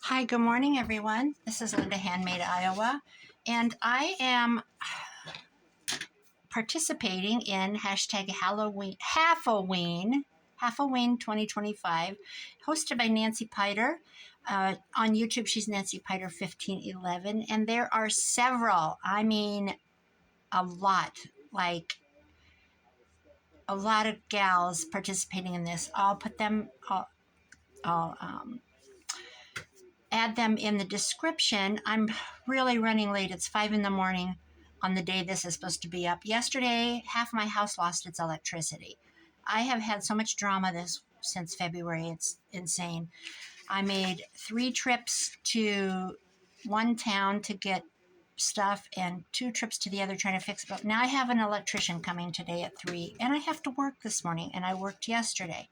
Hi, good morning, everyone. This is Linda Handmade, Iowa, and I am participating in hashtag Halloween, Halloween 2025, hosted by Nancy Piter. On YouTube, she's Nancy Piter 1511, and there are several, a lot, like a lot of gals participating in this. I'll add them in the description. I'm really running late. It's 5 in the morning on the day this is supposed to be up. Yesterday, half my house lost its electricity. I have had so much drama this since February. It's insane. I made 3 trips to one town to get stuff and 2 trips to the other trying to fix it. But now I have an electrician coming today at 3, and I have to work this morning, and I worked yesterday.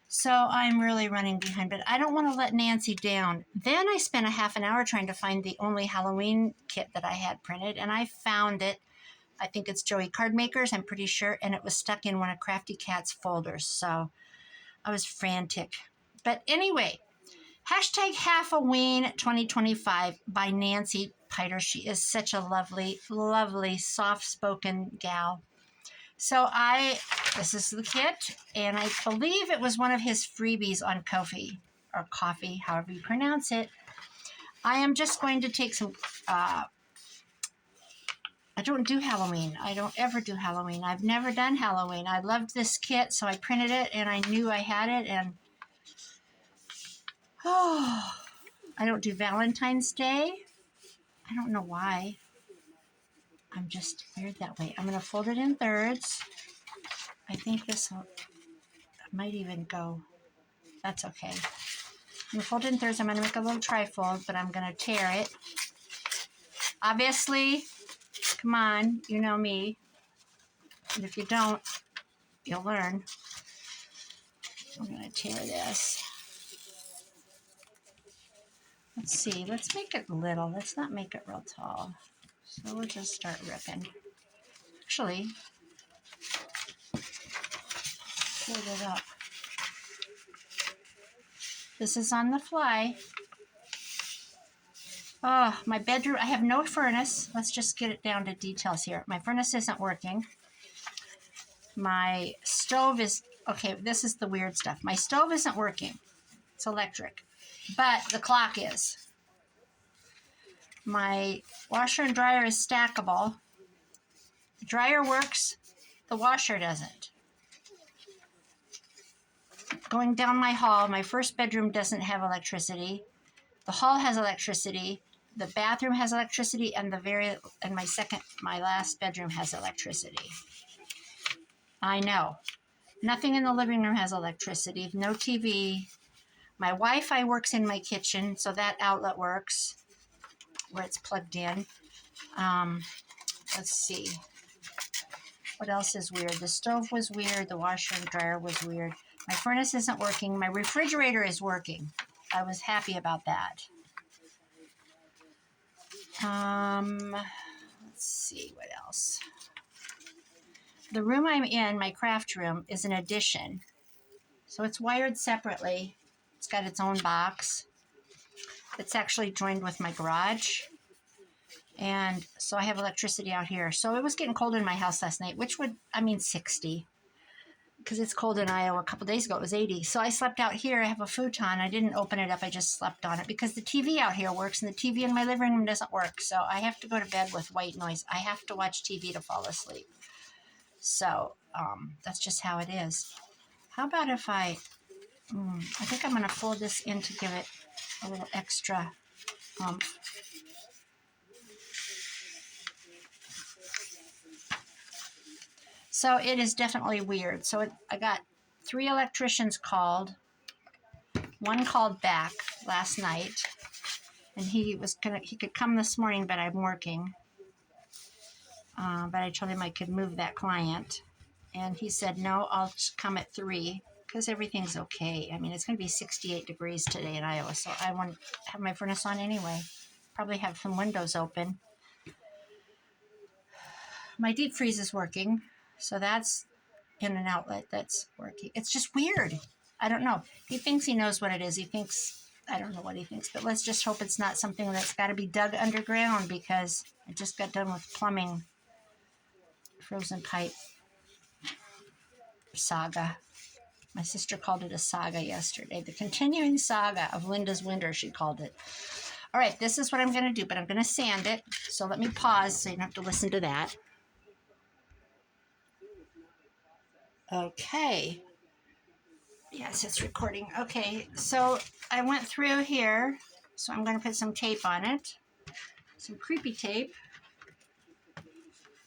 So I'm really running behind, but I don't want to let Nancy down. Then I spent a half an hour trying to find the only Halloween kit that I had printed, and I found it. I think it's Joey Card Makers, I'm pretty sure, and it was stuck in one of Crafty Cat's folders. So I was frantic. But anyway, hashtag Halloween 2025 by Nancy Piter. She is such a lovely, lovely, soft-spoken gal. So this is the kit, and I believe it was one of his freebies on Ko-fi, or coffee, however you pronounce it. I am just going to take some, I don't do Halloween. I don't ever do Halloween. I've never done Halloween. I loved this kit, so I printed it, and I knew I had it, and I don't do Valentine's Day. I don't know why. I'm just weird that way. I'm going to fold it in thirds. I think this might even go. That's okay. I'm going to fold it in thirds. I'm going to make a little trifold, but I'm going to tear it. Obviously, come on, you know me. And if you don't, you'll learn. I'm going to tear this. Let's see. Let's make it little. Let's not make it real tall. So we'll just start ripping. Actually, fold it up. This is on the fly. Oh, my bedroom, I have no furnace. Let's just get it down to details here. My furnace isn't working. My stove is, okay, this is the weird stuff. My stove isn't working. It's electric, but the clock is. My washer and dryer is stackable. The dryer works, the washer doesn't. Going down my hall, my first bedroom doesn't have electricity. The hall has electricity. The bathroom has electricity, and my last bedroom has electricity. I know. Nothing in the living room has electricity. No TV. My Wi-Fi works in my kitchen, so that outlet works where it's plugged in. Let's see. What else is weird? The stove was weird. The washer and dryer was weird. My furnace isn't working. My refrigerator is working. I was happy about that. Let's see what else. The room I'm in, my craft room, is an addition. So it's wired separately. It's got its own box. It's actually joined with my garage. And so I have electricity out here. So it was getting cold in my house last night, 60. Because it's cold in Iowa. A couple days ago, it was 80. So I slept out here. I have a futon. I didn't open it up. I just slept on it because the TV out here works and the TV in my living room doesn't work. So I have to go to bed with white noise. I have to watch TV to fall asleep. So that's just how it is. How about if I think I'm going to fold this in to give it a little extra So it is definitely weird. So I got 3 electricians called. One called back last night, and he could come this morning, but I'm working. But I told him I could move that client, and he said no, I'll just come at 3 because everything's okay. I mean, it's going to be 68 degrees today in Iowa, so I won't have my furnace on anyway. Probably have some windows open. My deep freeze is working, so that's in an outlet that's working. It's just weird. I don't know. He thinks he knows what it is. He thinks I don't know what he thinks, but let's just hope it's not something that's got to be dug underground, because I just got done with plumbing frozen pipe saga. My sister called it a saga yesterday. The continuing saga of Linda's winter, she called it. All right, this is what I'm going to do, but I'm going to sand it. So let me pause so you don't have to listen to that. Okay. Yes, it's recording. Okay, so I went through here. So I'm going to put some tape on it. Some creepy tape.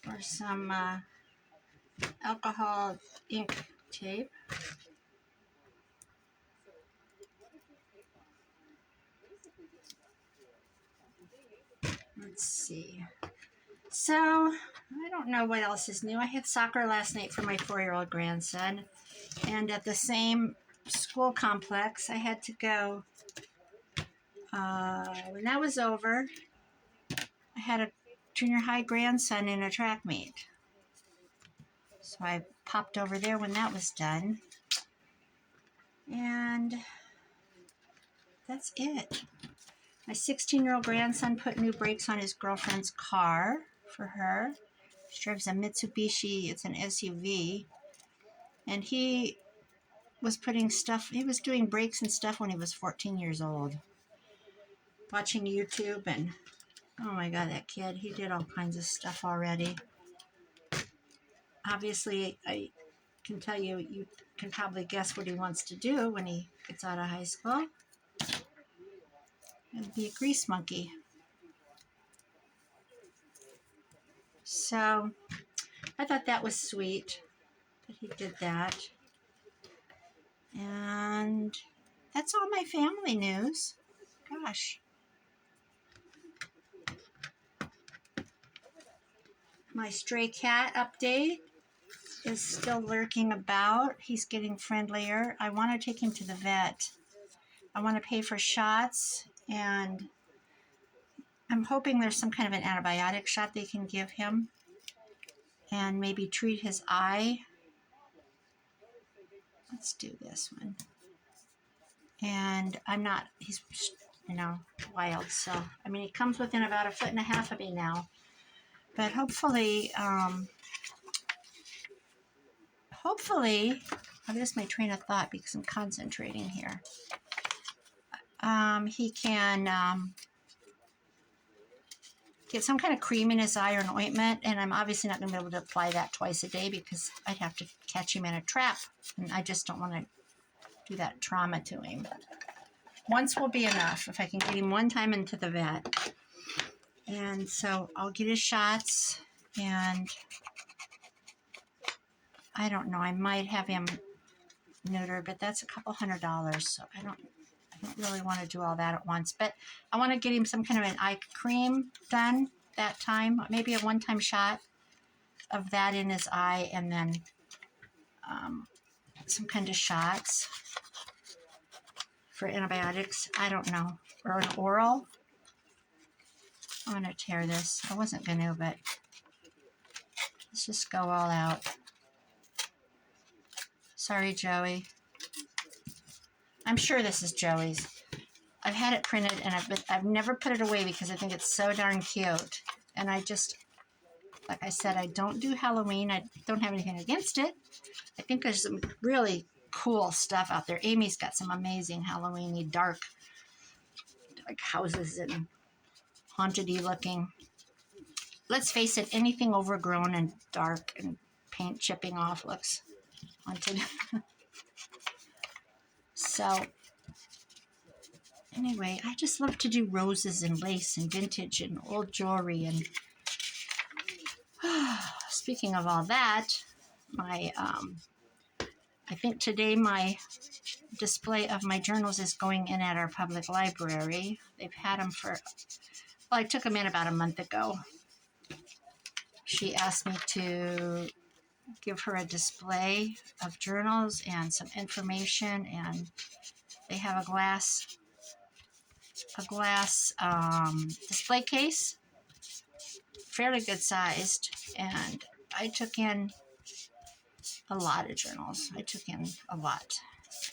Or some alcohol ink tape. Let's see. So, I don't know what else is new. I had soccer last night for my 4-year-old grandson. And at the same school complex, I had to go. When that was over, I had a junior high grandson in a track meet. So I popped over there when that was done. And that's it. My 16-year-old grandson put new brakes on his girlfriend's car for her. She drives a Mitsubishi, it's an SUV. And he was doing brakes and stuff when he was 14 years old. Watching YouTube, and oh my God, that kid, he did all kinds of stuff already. Obviously, I can tell you, you can probably guess what he wants to do when he gets out of high school. It'll be a grease monkey. So I thought that was sweet that he did that. And that's all my family news. Gosh. My stray cat update is still lurking about. He's getting friendlier. I want to take him to the vet. I want to pay for shots, and I'm hoping there's some kind of an antibiotic shot they can give him and maybe treat his eye. Let's do this one. And he's, wild. So, I mean, he comes within about 1.5 feet of me now. But hopefully, I've lost my train of thought because I'm concentrating here. He can get some kind of cream in his eye or an ointment, and I'm obviously not going to be able to apply that twice a day because I'd have to catch him in a trap, and I just don't want to do that trauma to him. Once will be enough if I can get him one time into the vet. And so I'll get his shots, and I don't know, I might have him neutered, but that's $200, so I don't really want to do all that at once. But I want to get him some kind of an eye cream done that time, maybe a one-time shot of that in his eye, and then some kind of shots for antibiotics. I don't know, or an oral. I'm going to tear this. I wasn't going to, but let's just go all out. Sorry, Joey. I'm sure this is Joey's. I've had it printed, and I've never put it away because I think it's so darn cute. And I just, like I said, I don't do Halloween. I don't have anything against it. I think there's some really cool stuff out there. Amy's got some amazing Halloween-y, dark, like houses and haunted-y looking. Let's face it, anything overgrown and dark and paint chipping off looks haunted. So, anyway, I just love to do roses and lace and vintage and old jewelry. And speaking of all that, I think today my display of my journals is going in at our public library. They've had them I took them in about a month ago. She asked me to give her a display of journals and some information, and they have a glass display case, fairly good sized, and I took in a lot of journals. I took in a lot.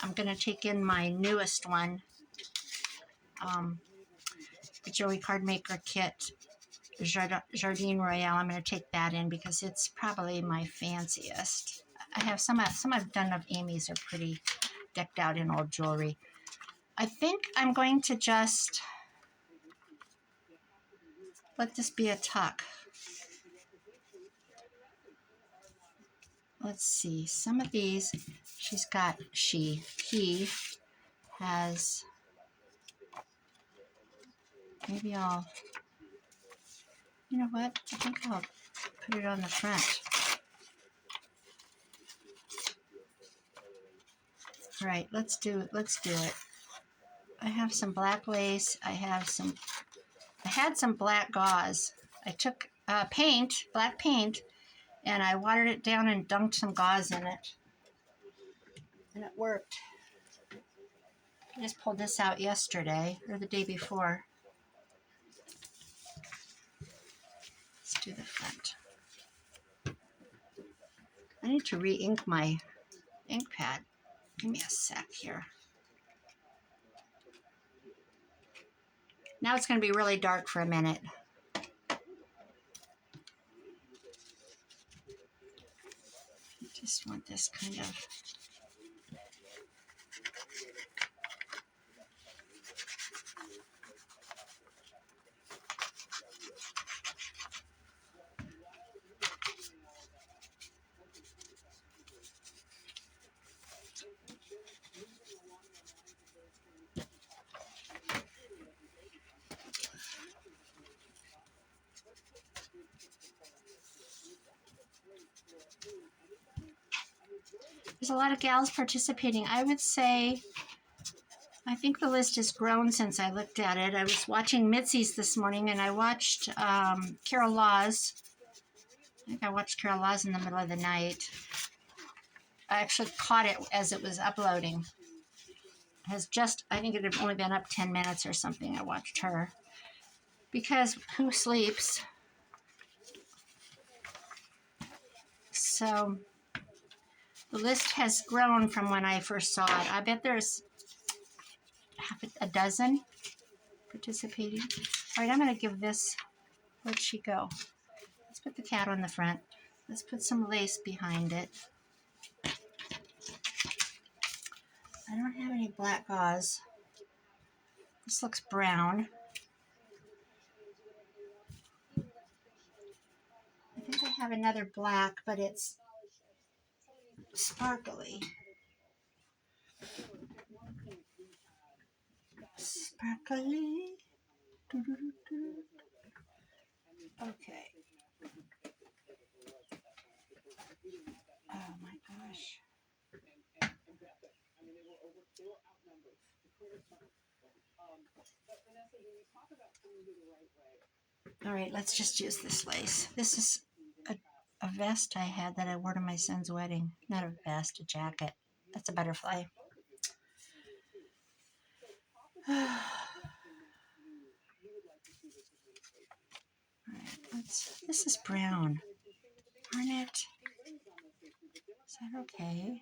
I'm going to take in my newest one the Joey Card Maker kit, Jardine Royale. I'm going to take that in because it's probably my fanciest. I have some I've done of Amy's are pretty decked out in old jewelry. I think I'm going to just let this be a tuck. Let's see, some of these he has, maybe I'll, you know what, I think I'll put it on the front. All right, let's do it. I have some black lace. I had some black gauze. I took black paint, and I watered it down and dunked some gauze in it. And it worked. I just pulled this out yesterday, or the day before. Let's do the front. I need to re-ink my ink pad. Give me a sec here. Now it's going to be really dark for a minute. I just want this kind of... There's a lot of gals participating. I would say, I think the list has grown since I looked at it. I was watching Mitzi's this morning, and I watched Carol Laws. I think I watched Carol Laws in the middle of the night. I actually caught it as it was uploading. I think it had only been up 10 minutes or something. I watched her. Because who sleeps? So the list has grown from when I first saw it. I bet there's half a dozen participating. All right, I'm going to give this, where'd she go? Let's put the cat on the front. Let's put some lace behind it. I don't have any black gauze. This looks brown. I think I have another black, but it's sparkly. Sparkly. Okay. Oh my gosh. All right, let's just use this lace. This is a vest I had that I wore to my son's wedding. Not a vest, a jacket. That's a butterfly. All right, this is brown. Darn it. Is that okay?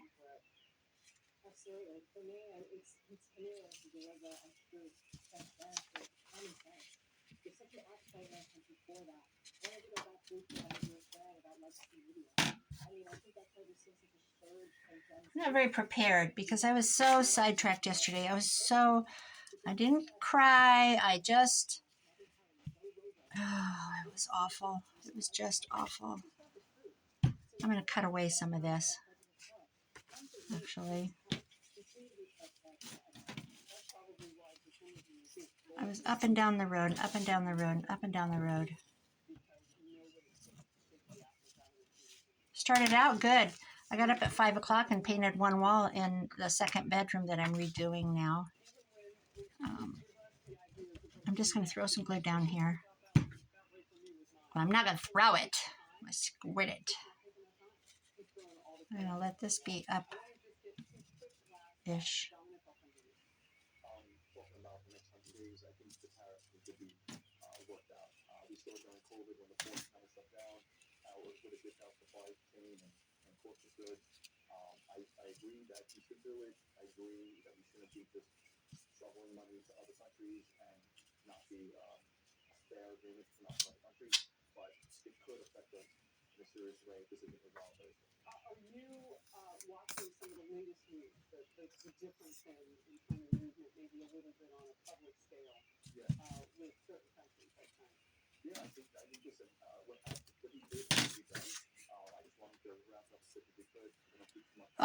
I'm not very prepared because I was so sidetracked yesterday. I didn't cry. It was awful. It was just awful. I'm going to cut away some of this, actually. I was up and down the road, up and down the road, up and down the road. Started out good. I got up at 5 o'clock and painted one wall in the second bedroom that I'm redoing now. I'm just going to throw some glue down here. Well, I'm not going to throw it. I'm going to squirt it. I'm going to let this be up-ish.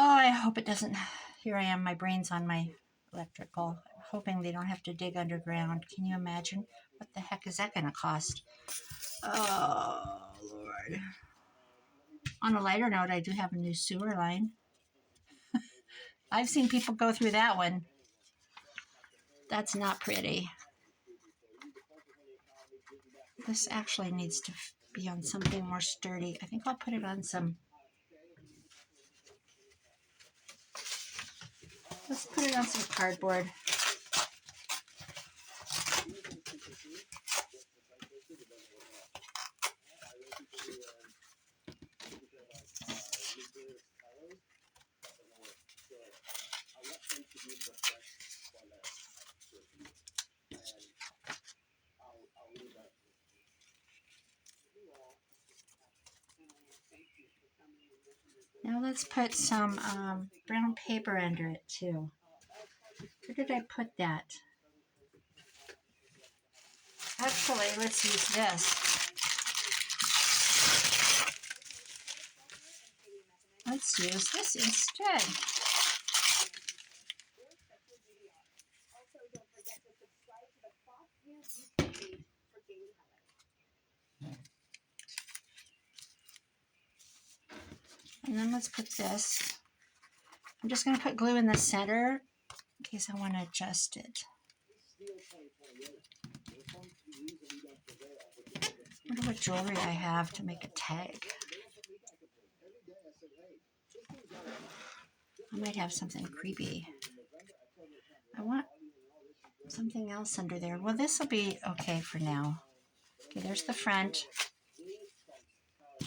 Oh, I hope it doesn't. Here I am, my brain's on my electrical. I'm hoping they don't have to dig underground. Can you imagine? What the heck is that going to cost? Oh, Lord. On a lighter note, I do have a new sewer line. I've seen people go through that one. That's not pretty. This actually needs to be on something more sturdy. I think I'll put it on some. Let's put it on some cardboard. Now let's put some brown paper under it too. Where did I put that? Actually, let's use this. Let's use this instead. And then let's put this. I'm just going to put glue in the center in case I want to adjust it. I wonder what jewelry I have to make a tag. I might have something creepy. I want something else under there. Well, this will be okay for now. Okay, there's the front.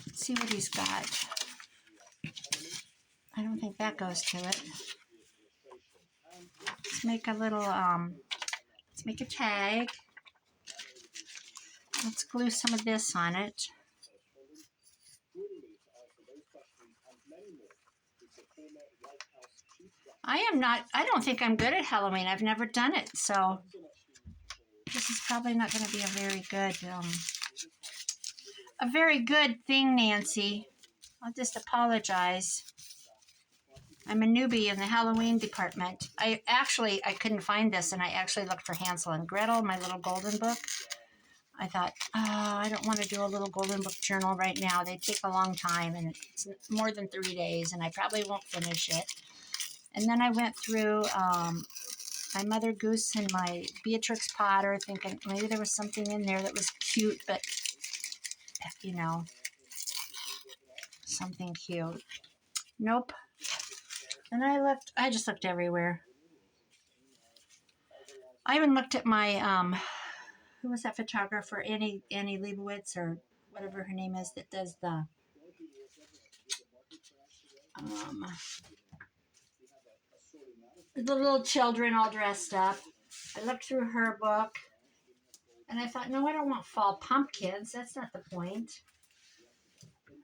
Let's see what he's got. I don't think that goes to it. Let's make a little, let's make a tag. Let's glue some of this on it. I don't think I'm good at Halloween. I've never done it, so this is probably not going to be a very good thing, Nancy. I'll just apologize. I'm a newbie in the Halloween department. I couldn't find this, and I actually looked for Hansel and Gretel, my little golden book. I thought, oh, I don't want to do a little golden book journal right now. They take a long time, and it's more than 3 days, and I probably won't finish it. And then I went through my Mother Goose and my Beatrix Potter, thinking maybe there was something in there that was cute, but, you know, something cute. Nope. And I just looked everywhere. I even looked at my, who was that photographer, Annie Leibovitz, or whatever her name is, that does the little children all dressed up. I looked through her book, and I thought, no, I don't want fall pumpkins. That's not the point.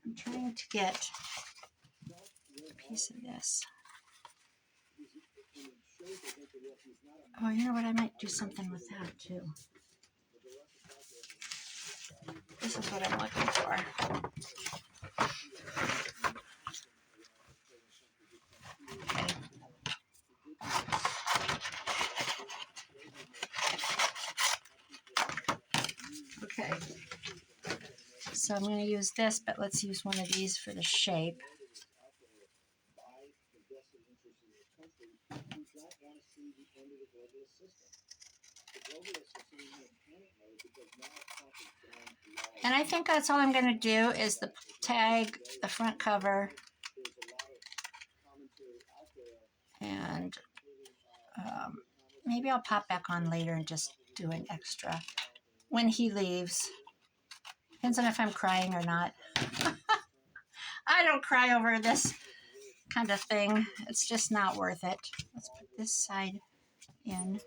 I'm trying to get a piece of this. Oh, you know what? I might do something with that, too. This is what I'm looking for. Okay. So I'm going to use this, but let's use one of these for the shape. And I think that's all I'm going to do is the tag, the front cover, and maybe I'll pop back on later and just do an extra when he leaves. Depends on if I'm crying or not. I don't cry over this kind of thing. It's just not worth it. Let's put this side in.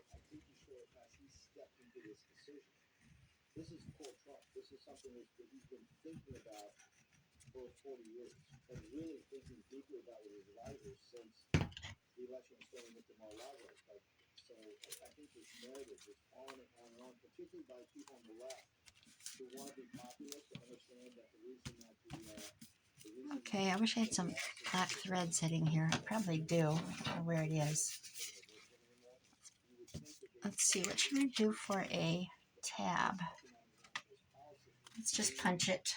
Okay, I wish I had some black thread sitting here. I probably do. I don't know where it is. Let's see, what should I do for a tab? Let's just punch it.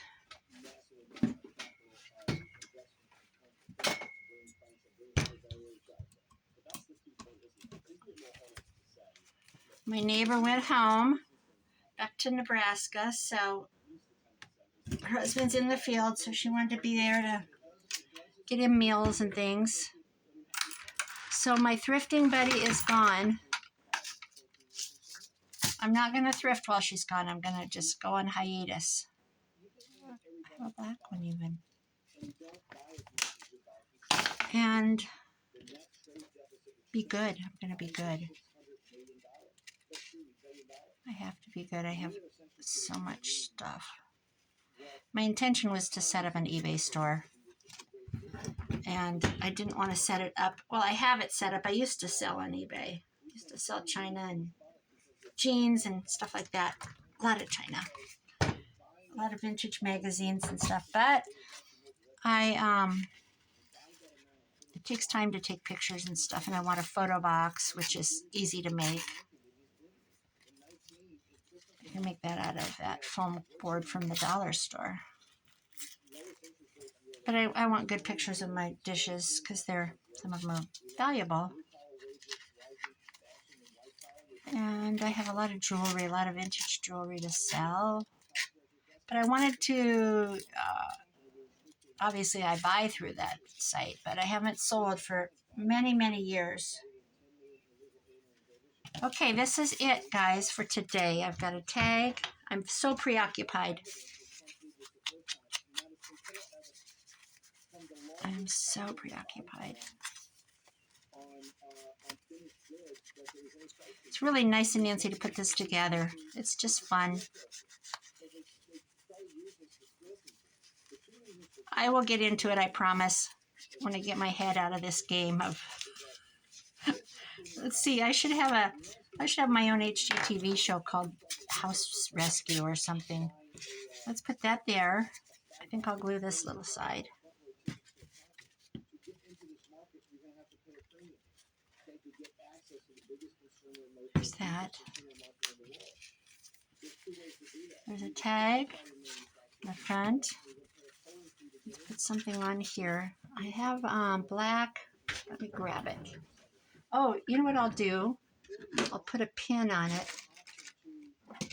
My neighbor went home back to Nebraska, so her husband's in the field, so she wanted to be there to get him meals and things. So my thrifting buddy is gone. I'm not going to thrift while she's gone. I'm going to just go on hiatus. I have a black one even. And be good. I'm going to be good. I have to be good. I have so much stuff. My intention was to set up an eBay store. And I didn't want to set it up. Well, I have it set up. I used to sell on eBay. I used to sell China and jeans and stuff like that. A lot of China. A lot of vintage magazines and stuff. But it takes time to take pictures and stuff, and I want a photo box, which is easy to make. You can make that out of that foam board from the dollar store. But I want good pictures of my dishes because some of them are valuable. And I have a lot of jewelry, a lot of vintage jewelry to sell. But I wanted to, obviously I buy through that site, but I haven't sold for many, many years. Okay, this is it, guys, for today. I've got a tag. I'm so preoccupied. I'm so preoccupied. It's really nice of Nancy to put this together. It's just fun. I will get into it, I promise, when I get my head out of this game of... Let's see, I should have my own HGTV show called House Rescue or something. Let's put that there. I think I'll glue this little side. There's that. There's a tag in the front. Let's put something on here. I have black. Let me grab it. Oh, you know what I'll do? I'll put a pin on it. I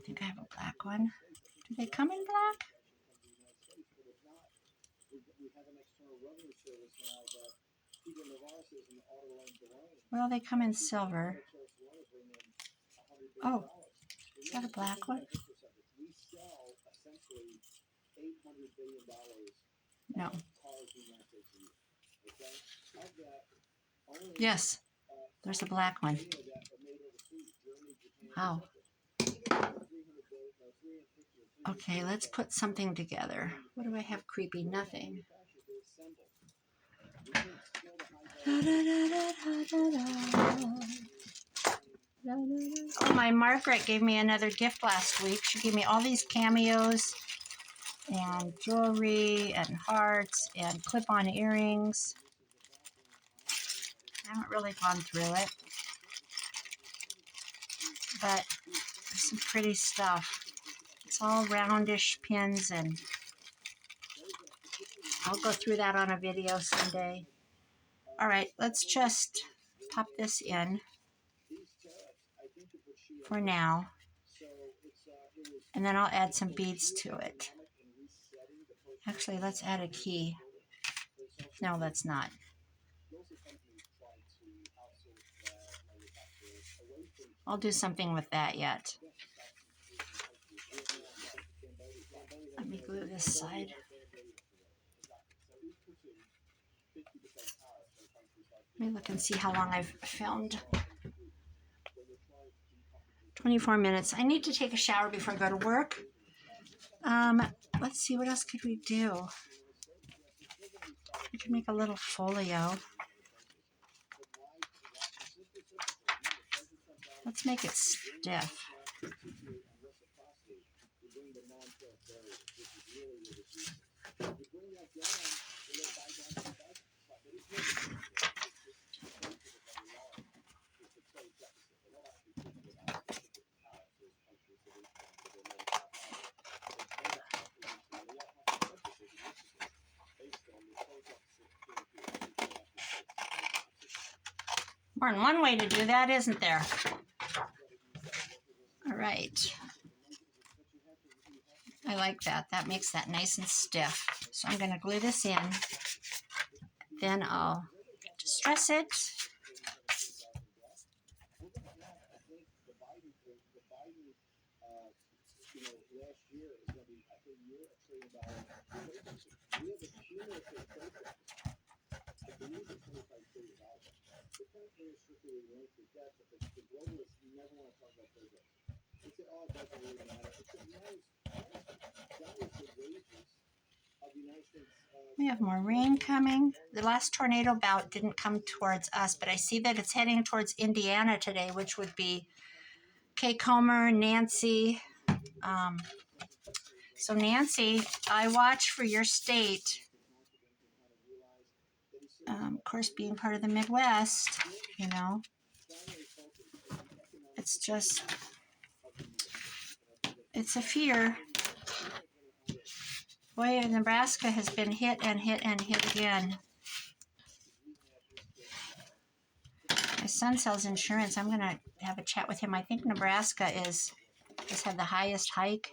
think I have a black one. Do they come in black? Well, they come in silver. Oh, is that a black one? No. Yes, there's a black one. Wow. Okay, let's put something together. What do I have creepy? Nothing. Oh, my Margaret gave me another gift last week. She gave me all these cameos and jewelry and hearts and clip-on earrings. I haven't really gone through it, but there's some pretty stuff. It's all roundish pins, and I'll go through that on a video someday. All right, let's just pop this in for now, and then I'll add some beads to it. Actually, let's add a key. No, let's not. I'll do something with that yet. Let me glue this side. Let me look and see how long I've filmed. 24 minutes. I need to take a shower before I go to work. Let's see, what else could we do? We could make a little folio. Let's make it stiff. More than one way to do that, isn't there? All right. I like that. That makes that nice and stiff. So I'm going to glue this in. Then I'll distress it. We have more rain coming. The last tornado bout didn't come towards us, but I see that it's heading towards Indiana today, which would be Kay Comer, Nancy. So Nancy, I watch for your state. Of course, being part of the Midwest, you know, it's just, it's a fear. Boy, Nebraska has been hit and hit and hit again. My son sells insurance. I'm going to have a chat with him. I think Nebraska has had the highest hike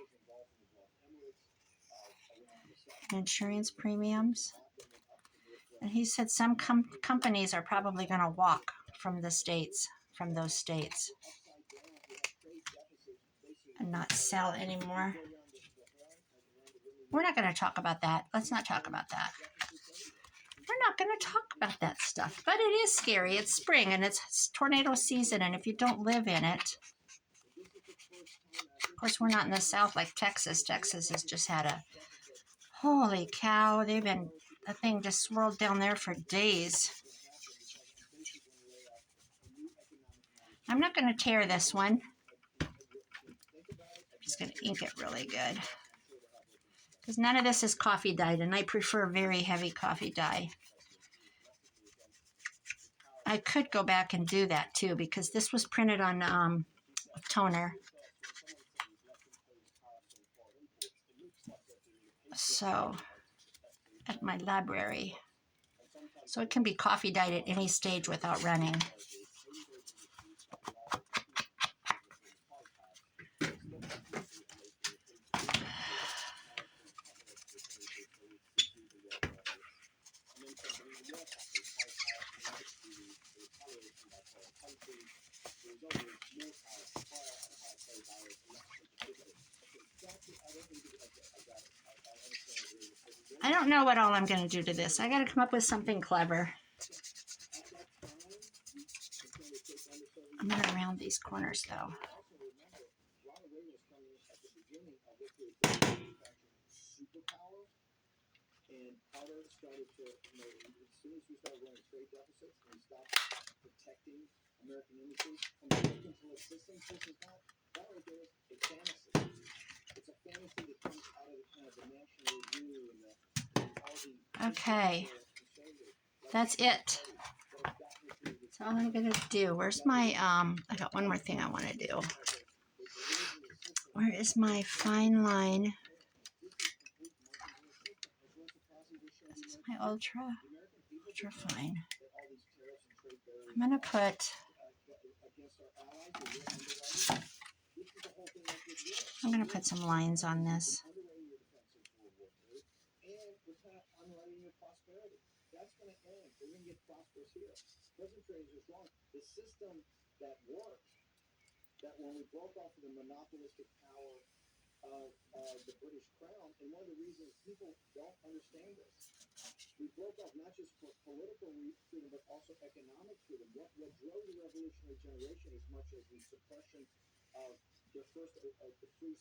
in insurance premiums. And he said some companies are probably going to walk from the states, from those states, and not sell anymore. We're not going to talk about that. Let's not talk about that. We're not going to talk about that stuff. But it is scary. It's spring and it's tornado season. And if you don't live in it, of course, we're not in the South like Texas. Texas has just had a, holy cow, that thing just swirled down there for days. I'm not going to tear this one. I'm just going to ink it really good. Because none of this is coffee dyed, and I prefer very heavy coffee dye. I could go back and do that too, because this was printed on toner. So, at my library. So it can be coffee dyed at any stage without running. I don't know what all I'm going to do to this. I got to come up with something clever. I'm going to round these corners though. Okay, that's it. That's all I'm gonna do. Where's my, I got one more thing I want to do. Where is my fine line? This is my ultra fine. I'm gonna put some lines on this.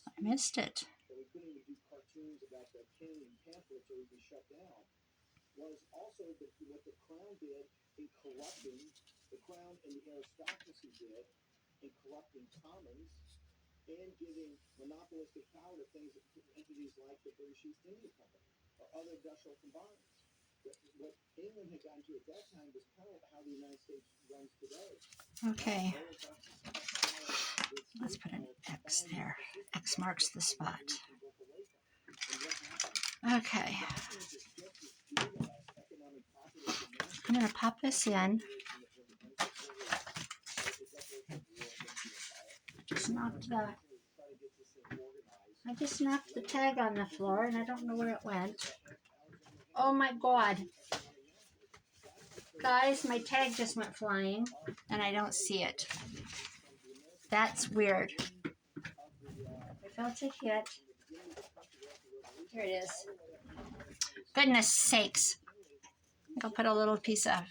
I missed it. Okay. Let's put an X there. X marks the spot. Okay. I'm going to pop this in. I just knocked the tag on the floor and I don't know where it went. Oh my God. Guys, my tag just went flying and I don't see it. That's weird. I felt it hit. Here it is. Goodness sakes. I'll put a little piece of